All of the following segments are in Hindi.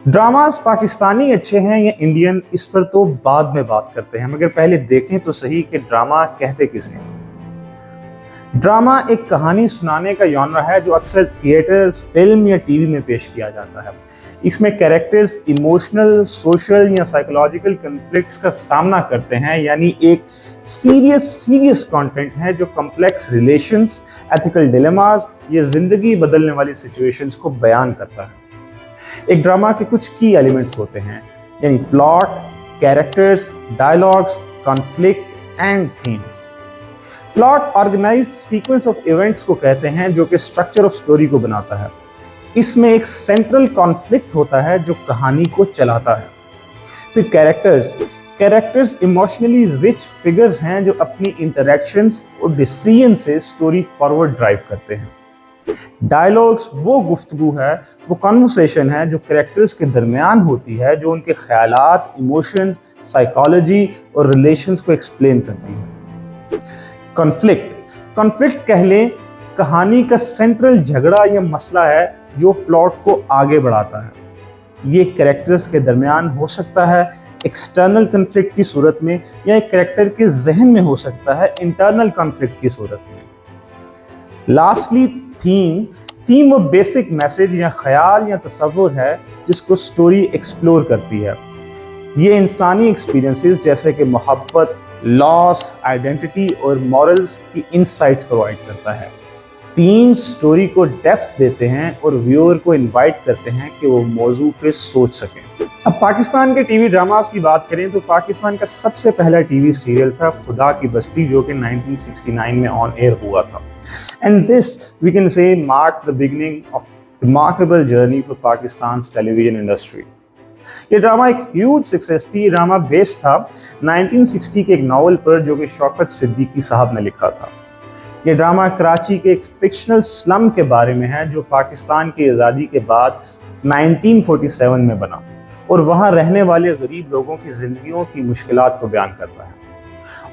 ड्रामास पाकिस्तानी अच्छे हैं या इंडियन, इस पर तो बाद में बात करते हैं, मगर पहले देखें तो सही कि ड्रामा कहते किसे हैं। ड्रामा एक कहानी सुनाने का जॉनर है जो अक्सर थिएटर, फिल्म या टीवी में पेश किया जाता है। इसमें कैरेक्टर्स इमोशनल, सोशल या साइकोलॉजिकल कॉन्फ्लिक्ट्स का सामना करते हैं, यानी एक सीरियस कंटेंट है जो कॉम्प्लेक्स रिलेशंस, एथिकल डिलेमास या जिंदगी बदलने वाली सिचुएशंस को बयान करता है। एक ड्रामा के कुछ की एलिमेंट्स होते हैं, यानी plot, characters, dialogues, conflict and theme. Plot organized sequence of events को कहते हैं जो कि स्ट्रक्चर ऑफ स्टोरी को बनाता है। इसमें एक सेंट्रल कॉन्फ्लिक्ट होता है जो कहानी को चलाता है। फिर कैरेक्टर्स इमोशनली रिच फिगर्स हैं जो अपनी इंटरेक्शंस और डिसीजन से स्टोरी फॉरवर्ड ड्राइव करते हैं। डायलॉग्स वो गुफ्तगू है, वो कन्वर्सेशन है जो कैरेक्टर्स के दरमियान होती है, जो उनके ख्यालात, इमोशंस, साइकोलॉजी और रिलेशंस को एक्सप्लेन करती है। कॉन्फ्लिक्ट कह लें कहानी का सेंट्रल झगड़ा या मसला है जो प्लॉट को आगे बढ़ाता है। ये कैरेक्टर्स के दरमियान हो सकता है एक्सटर्नल कॉन्फ्लिक्ट की सूरत में, या एक कैरेक्टर के जहन में हो सकता है इंटरनल कॉन्फ्लिक्ट की सूरत में। लास्टली थीम वो बेसिक मैसेज या ख्याल या तसव्वुर है जिसको स्टोरी एक्सप्लोर करती है। ये इंसानी एक्सपीरियंसेस जैसे कि मोहब्बत, लॉस, आइडेंटिटी और मॉरल्स की इनसाइट्स प्रोवाइड करता है। थीम स्टोरी को डेप्थ देते हैं और व्यूअर को इनवाइट करते हैं कि वो मौजू पे सोच सकें। अब पाकिस्तान के टीवी ड्रामास की बात करें तो पाकिस्तान का सबसे पहला टीवी सीरियल था खुदा की बस्ती, जो कि 1969 में ऑन एयर हुआ था। And this we can say mark the beginning of remarkable journey for Pakistan's television industry. ये ड्रामा एक ह्यूज सक्सेस थी। ये ड्रामा बेस्ड था 1960 के एक नॉवल पर जो कि शौकत सिद्दीकी साहब ने लिखा था। ये ड्रामा कराची के एक फिक्शनल स्लम के बारे में है जो पाकिस्तान की आज़ादी के बाद 1947 में बना और वहाँ रहने वाले गरीब लोगों की ज़िंदगियों की मुश्किलात को बयान करता है।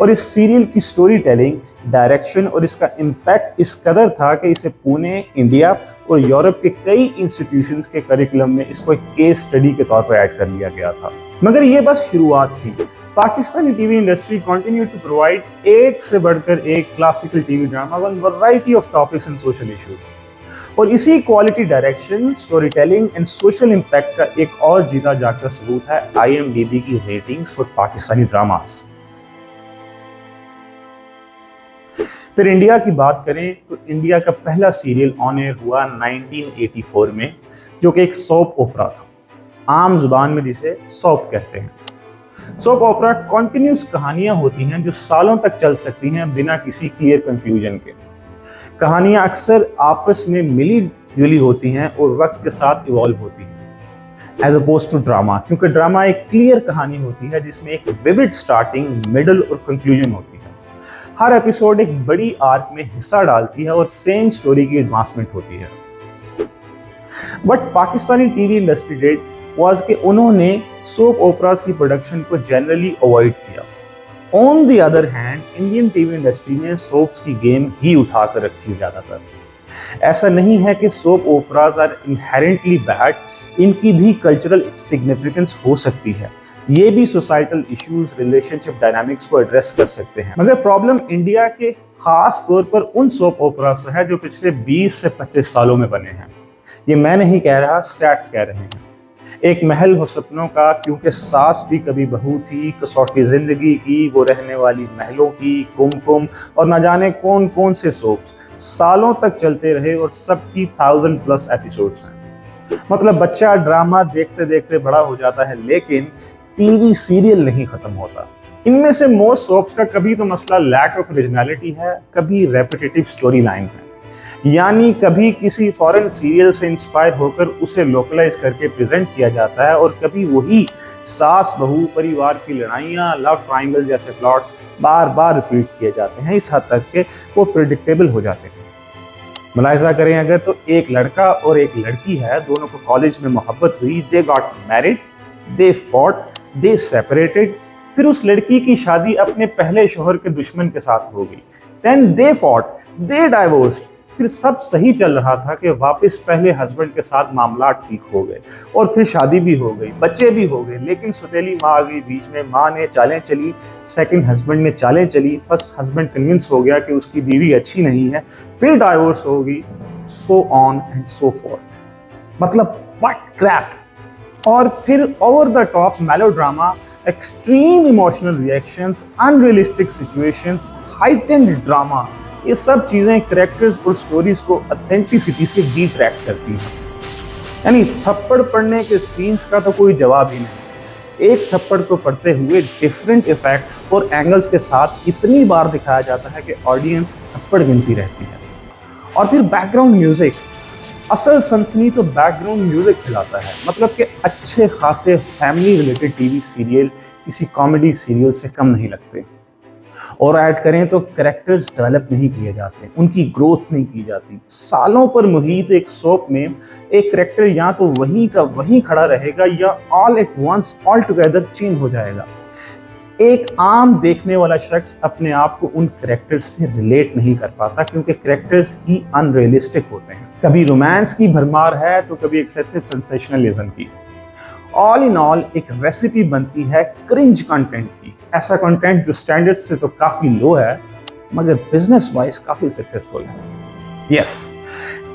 और इस सीरियल की स्टोरी टेलिंग, डायरेक्शन और इसका इम्पैक्ट इस कदर था कि इसे पुणे, इंडिया और यूरोप के कई इंस्टीट्यूशंस के करिकुलम में इसको एक केस स्टडी के तौर पर ऐड कर लिया गया था। मगर ये बस शुरुआत थी। Pakistani TV industry continue to provide एक से बढ़कर एक classical TV drama on variety of topics and social issues. और इसी quality direction, story telling and social impact का एक और जीता जागता सबूत है IMDb की रेटिंग्स फॉर पाकिस्तानी ड्रामास। फिर इंडिया की बात करें तो इंडिया का पहला सीरियल ऑन एयर हुआ 1984 में, जो कि एक सोप ओपरा था, आम जुबान में जिसे सोप कहते हैं। सोप ओपरा कॉन्टिन्यूस कहानियां होती हैं जो सालों तक चल सकती हैं बिना किसी क्लियर कंक्लूजन के। कहानियां अक्सर आपस में मिली जुली होती हैं और वक्त के साथ इवॉल्व होती हैं, एज अपोज टू ड्रामा, क्योंकि ड्रामा एक क्लियर कहानी होती है जिसमें एक विविड स्टार्टिंग, मिडल और कंक्लूजन होती है। हर एपिसोड एक बड़ी आर्क में हिस्सा डालती है और सेम स्टोरी की एडवांसमेंट होती है। But Pakistani TV industry did was कि उन्होंने सोप ओपरास की प्रोडक्शन को जनरली अवॉइड किया। On the other hand Indian TV industry ने सोप्स की गेम ही उठाकर रखी ज्यादातर। ऐसा नहीं है कि सोप ओपरास आर इनहेरेंटली बैड, इनकी भी कल्चरल सिग्निफिकेंस हो सकती है। ये भी सोसाइटल इश्यूज, रिलेशनशिप डायनामिक्स को एड्रेस कर सकते हैं। मगर प्रॉब्लम इंडिया के खास तौर पर उन सोप ओपरा से है जो पिछले 20 से 25 सालों में बने हैं। ये मैं नहीं कह रहा, स्टैट्स कह रहे हैं। एक महल हो सपनों का, क्योंकि सास भी कभी बहू थी, कसौटी जिंदगी की, वो रहने वाली महलों की, कुमकुम और न जाने कौन कौन से सोप्स सालों तक चलते रहे और सबकी 1000+ एपिसोड्स हैं। मतलब बच्चा ड्रामा देखते देखते बड़ा हो जाता है, लेकिन टीवी सीरियल नहीं खत्म होता। इनमें से मोस्ट सोप्स का कभी तो मसला लैक ऑफ ओरिजिनलिटी है, कभी रेपिटेटिव स्टोरी लाइंस हैं, यानी कभी किसी फॉरेन सीरियल से इंस्पायर होकर उसे लोकलाइज करके प्रेजेंट किया जाता है, और कभी वही सास बहू, परिवार की लड़ाइयाँ, लव ट्रायंगल जैसे प्लॉट्स बार बार रिपीट किए जाते हैं, इस हद तक के वो प्रेडिक्टेबल हो जाते हैं। मुलाहिजा करें अगर तो एक लड़का और एक लड़की है, दोनों को कॉलेज में मोहब्बत हुई, they got married, they fought, they separated, फिर उस लड़की की शादी अपने पहले शोहर के दुश्मन के साथ हो गई, then they fought, they divorced, फिर सब सही चल रहा था कि वापस पहले हस्बैंड के साथ मामला ठीक हो गए और फिर शादी भी हो गई, बच्चे भी हो गए, लेकिन सौतेली माँ आ गई बीच में। माँ ने चालें चली, सेकंड हस्बैंड ने चालें चली, फर्स्ट हस्बैंड कन्विंस हो गया कि उसकी बीवी अच्छी नहीं है, फिर डाइवोर्स हो गई, so on and so fourth. मतलब व्हाट क्रैप। और फिर over the top melodrama, extreme emotional reactions, unrealistic situations, heightened drama, ये सब चीजें कैरेक्टर्स और स्टोरीज को ऑथेंटिसिटी से डिट्रैक्ट करती हैं। यानी थप्पड़ पड़ने के सीन्स का तो कोई जवाब ही नहीं। एक थप्पड़ को पड़ते हुए डिफरेंट इफेक्ट्स और एंगल्स के साथ इतनी बार दिखाया जाता है कि ऑडियंस थप्पड़ गिनती रहती है। और फिर बैकग्राउंड म्यूजिक, असल सनसनी तो बैकग्राउंड म्यूजिक खिलाता है। मतलब कि अच्छे खासे फैमिली रिलेटेड टीवी सीरियल किसी कॉमेडी सीरियल से कम नहीं लगते। और ऐड करें तो कैरेक्टर्स डेवलप नहीं किए जाते, उनकी ग्रोथ नहीं की जाती। सालों पर मुहित एक सोप में एक कैरेक्टर या तो वहीं का वहीं खड़ा रहेगा या all at once all together change हो जाएगा। एक आम देखने वाला शख्स अपने आप को उन कैरेक्टर्स से रिलेट नहीं कर पाता क्योंकि कैरेक्टर्स ही अनरियलिस्टिक होते हैं। कभी रोमांस की भरमार है तो कभी एक्सेसिव सेंसेशनलिज्म की। ऑल इन ऑल एक रेसिपी बनती है क्रिंज कंटेंट की। ऐसा कंटेंट जो स्टैंडर्ड्स से तो काफी लो है मगर बिजनेस वाइज काफी सक्सेसफुल है। Yes,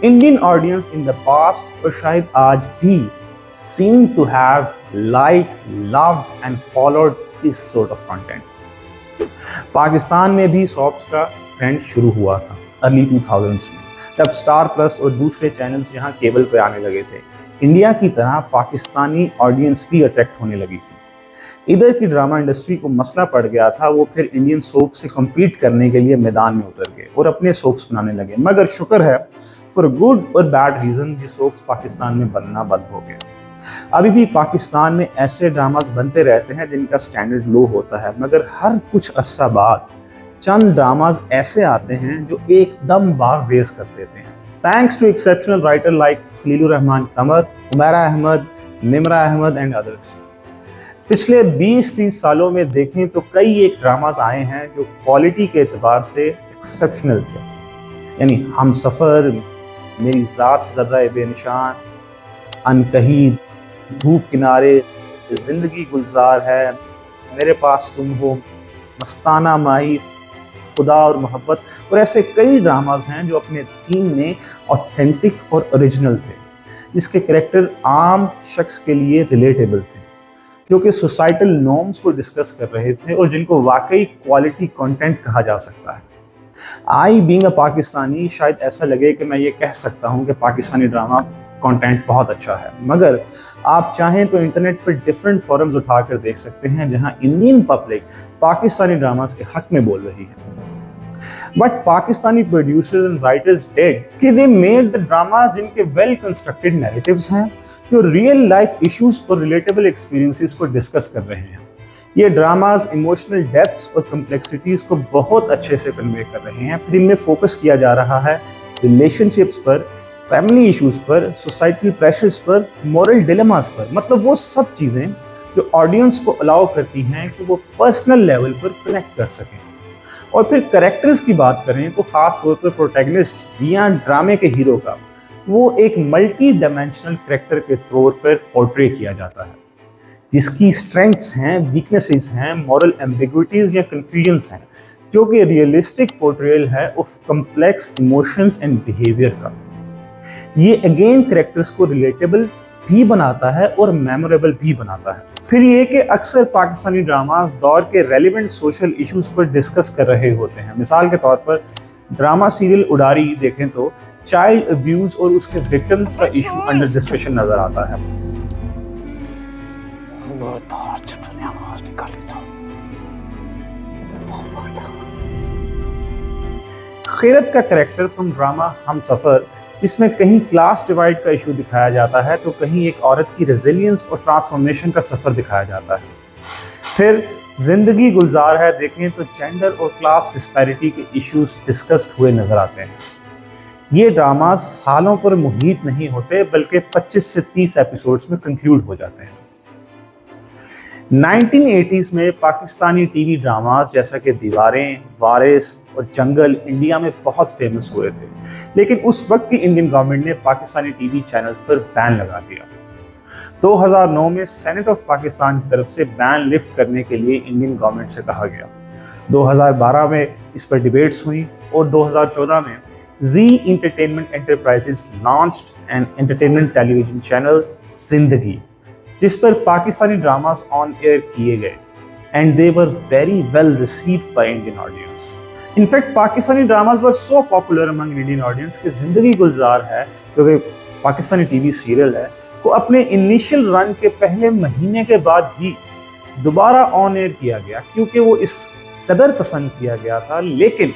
Indian audience in the past और शायद आज भी seem to have liked, loved and followed this sort of content. Pakistan में भी सॉप्स का ट्रेंड शुरू हुआ था अर्ली 2000s में, जब स्टार प्लस और दूसरे चैनल्स यहाँ केबल पे आने लगे थे। इंडिया की तरह पाकिस्तानी ऑडियंस भी अट्रैक्ट होने लगी थी। इधर की ड्रामा इंडस्ट्री को मसला पड़ गया था, वो फिर इंडियन सोप से कम्पीट करने के लिए मैदान में उतर गए और अपने सोप्स बनाने लगे। मगर शुक्र है फॉर गुड और बैड रीजन ये सोप्स पाकिस्तान में बनना बंद हो गए। अभी भी पाकिस्तान में ऐसे ड्रामास बनते रहते हैं जिनका स्टैंडर्ड लो होता है, मगर हर कुछ अरसा बाद चंद ड्रामास ऐसे आते हैं जो एकदम बार रेस कर देते हैं। Thanks to exceptional writer like Khalilur Rehman Qamar, Umera Ahmed, Nimra Ahmed and others. पिछले 20-30 सालों में देखें तो कई एक ड्रामास आए हैं जो क्वालिटी के एतबार से एक्सेप्शनल थे। यानी हम सफ़र, मेरी ज़ात ज़र्रा बेनिशान, अनकही, धूप किनारे, जिंदगी गुलजार है, मेरे पास तुम हो, मस्ताना माही, खुदा और मोहब्बत, और ऐसे कई ड्रामास हैं जो अपने थीम में ऑथेंटिक और ओरिजिनल थे, जिसके कैरेक्टर आम शख्स के लिए रिलेटेबल थे, जो कि सोसाइटल नॉर्म्स को डिस्कस कर रहे थे और जिनको वाकई क्वालिटी कंटेंट कहा जा सकता है। आई बीइंग अ पाकिस्तानी शायद ऐसा लगे कि मैं ये कह सकता हूँ कि पाकिस्तानी ड्रामा कंटेंट बहुत अच्छा है, मगर आप चाहें तो इंटरनेट पर डिफरेंट फोरम्स उठाकर देख सकते हैं जहां इंडियन पब्लिक पाकिस्तानी ड्रामास के हक में बोल रही है। But Pakistani producers and writers did कि दे मेड द ड्रामा जिनके वेल कंस्ट्रक्टेड नैरेटिव्स हैं, जो रियल लाइफ इश्यूज और रिलेटेबल एक्सपीरियंसेस को डिस्कस कर रहे हैं। ये ड्रामास इमोशनल डेप्थ्स और कम्प्लेक्सिटीज को बहुत अच्छे से कन्वे कर रहे हैं। फिर इनमें फोकस किया जा रहा है रिलेशनशिप्स पर, फैमिली इश्यूज पर, सोसाइटल प्रेशर्स पर, मॉरल डिलेमास पर। मतलब वो सब चीज़ें जो ऑडियंस को अलाउ करती हैं कि वो पर्सनल लेवल पर कनेक्ट कर सकें। और फिर कैरेक्टर्स की बात करें तो ख़ास तौर पर प्रोटैगनिस्ट या ड्रामे के हीरो का वो एक मल्टी डायमेंशनल कैरेक्टर के तौर पर पोर्ट्रे किया जाता है, जिसकी स्ट्रेंथ्स हैं, वीकनेसेस हैं, मॉरल एम्बिग्विटीज़ या कन्फ्यूजन्स हैं, जो कि रियलिस्टिक पोर्ट्रेयल है of complex emotions and behaviour का। ये अगेन कैरेक्टर्स को रिलेटेबल भी बनाता है और मेमोरेबल भी बनाता है। फिर ये कि अक्सर पाकिस्तानी ड्रामास दौर के रेलिवेंट सोशल इश्यूज पर डिस्कस कर रहे होते हैं। मिसाल के तौर पर ड्रामा सीरियल उडारी देखें तो चाइल्ड अब्यूज और उसके विक्टिम्स का इशू अंडर डिस्कशन नजर आता है। खैरत का कैरेक्टर फ्रॉम ड्रामा हम सफ़र, जिसमें कहीं क्लास डिवाइड का इशू दिखाया जाता है तो कहीं एक औरत की रेजिलियंस और ट्रांसफॉर्मेशन का सफ़र दिखाया जाता है। फिर जिंदगी गुलजार है देखें तो जेंडर और क्लास डिस्पैरिटी के इश्यूज डिस्कस्ड हुए नजर आते हैं। ये ड्रामा सालों पर मुहित नहीं होते बल्कि 25 से 30 एपिसोड्स में कंक्लूड हो जाते हैं। 1980s में पाकिस्तानी टीवी ड्रामास जैसा कि दीवारें, वारिस और जंगल इंडिया में बहुत फेमस हुए थे, लेकिन उस वक्त की इंडियन गवर्नमेंट ने पाकिस्तानी टीवी चैनल्स पर बैन लगा दिया। 2009 में सेनेट ऑफ पाकिस्तान की तरफ से बैन लिफ्ट करने के लिए इंडियन गवर्नमेंट से कहा गया। 2012 में इस पर डिबेट्स हुई और 2014 में Zee entertainment enterprises launched an entertainment television channel Zindagi, जिस पर पाकिस्तानी ड्रामास ऑन एयर किए गए and they were very well received by Indian audience. In fact Pakistani dramas were so popular among Indian audience कि जिंदगी गुलजार है, जो कि पाकिस्तानी टीवी सीरियल है, को अपने इनिशियल रन के पहले महीने के बाद ही दोबारा ऑन एयर किया गया, क्योंकि वो इस कदर पसंद किया गया था। लेकिन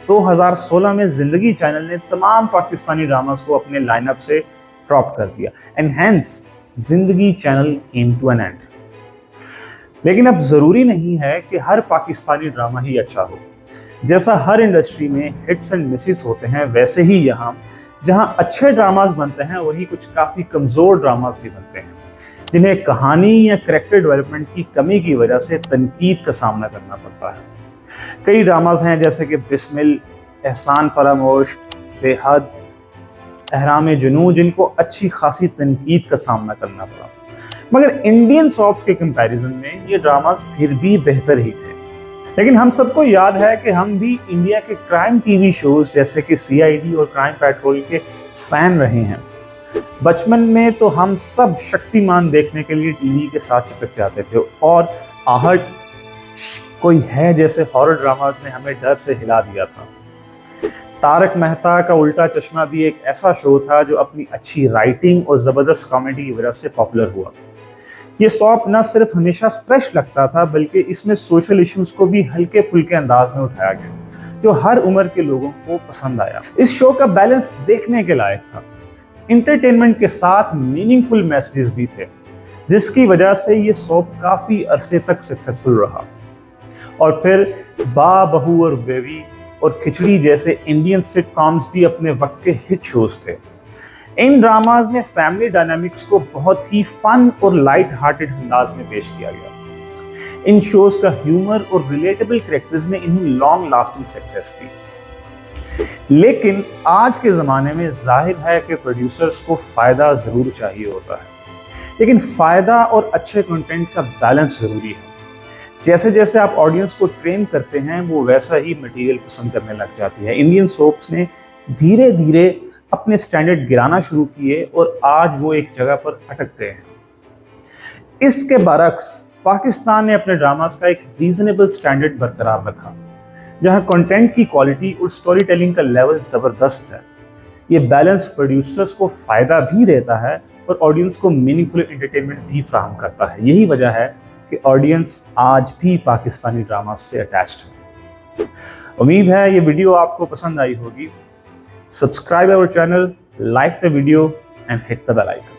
2016 में जिंदगी चैनल ने तमाम पाकिस्तानी ड्रामास को अपने लाइनअप से ड्रॉप कर दिया and hence Zindagi channel came to an end. लेकिन अब जरूरी नहीं है कि हर पाकिस्तानी ड्रामा ही अच्छा हो। जैसा हर इंडस्ट्री में हिट्स एंड मिसेस होते हैं, वैसे ही यहाँ जहाँ अच्छे ड्रामास बनते हैं वही कुछ काफ़ी कमज़ोर ड्रामास भी बनते हैं, जिन्हें कहानी या कैरेक्टर डेवलपमेंट की कमी की वजह से तनकीद का सामना करना पड़ता है। कई ड्रामास हैं जैसे कि बिस्मिल, एहसान फरामोश, बेहद, एहराम जुनून, जिनको अच्छी खासी तनकीद का सामना करना पड़ा, मगर इंडियन सॉप्स के कंपैरिजन में ये ड्रामास फिर भी बेहतर ही थे। लेकिन हम सबको याद है कि हम भी इंडिया के क्राइम टीवी शोज जैसे कि सीआईडी और क्राइम पेट्रोल के फैन रहे हैं। बचपन में तो हम सब शक्तिमान देखने के लिए टीवी के साथ चिपक जाते थे और आहट कोई है जैसे हॉरर ड्रामास ने हमें डर से हिला दिया था। तारक मेहता का उल्टा चश्मा भी एक ऐसा शो था जो अपनी अच्छी राइटिंग और ज़बरदस्त कॉमेडी की वजह से पॉपुलर हुआ। ये सॉप न सिर्फ हमेशा फ्रेश लगता था, बल्कि इसमें सोशल इश्यूज को भी हल्के फुल्के अंदाज में उठाया गया, जो हर उम्र के लोगों को पसंद आया। इस शो का बैलेंस देखने के लायक था। इंटरटेनमेंट के साथ मीनिंगफुल मैसेजेस भी थे, जिसकी वजह से ये सॉप काफ़ी अरसे तक सक्सेसफुल रहा। और फिर बा, बहू और बेवी और खिचड़ी जैसे इंडियन सिटकॉम्स भी अपने वक्त के हिट शोज थे। इन ड्रामाज में फैमिली डायनामिक्स को बहुत ही फन और लाइट हार्टेड अंदाज में पेश किया गया। इन शोज का ह्यूमर और रिलेटेबल कैरेक्टर्स ने इन्हें लॉन्ग लास्टिंग सक्सेस दी। लेकिन आज के ज़माने में जाहिर है कि प्रोड्यूसर्स को फ़ायदा ज़रूर चाहिए होता है, लेकिन फ़ायदा और अच्छे कंटेंट का बैलेंस ज़रूरी है। जैसे जैसे आप ऑडियंस को ट्रेन करते हैं, वो वैसा ही मटेरियल पसंद करने लग जाती है। इंडियन सोप्स ने धीरे धीरे अपने स्टैंडर्ड गिराना शुरू किए और आज वो एक जगह पर अटक गए हैं। इसके बरक्स पाकिस्तान ने अपने ड्रामास का एक रीजनेबल स्टैंडर्ड बरकरार रखा, जहां कंटेंट की क्वालिटी और स्टोरी टेलिंग का लेवल ज़बरदस्त है। ये बैलेंस प्रोड्यूसर्स को फ़ायदा भी देता है और ऑडियंस को मीनिंगफुल एंटरटेनमेंट भी फराहम करता है। यही वजह है कि ऑडियंस आज भी पाकिस्तानी ड्रामास से अटैच्ड है। उम्मीद है ये वीडियो आपको पसंद आई होगी। Subscribe our channel, like the video and hit the bell icon.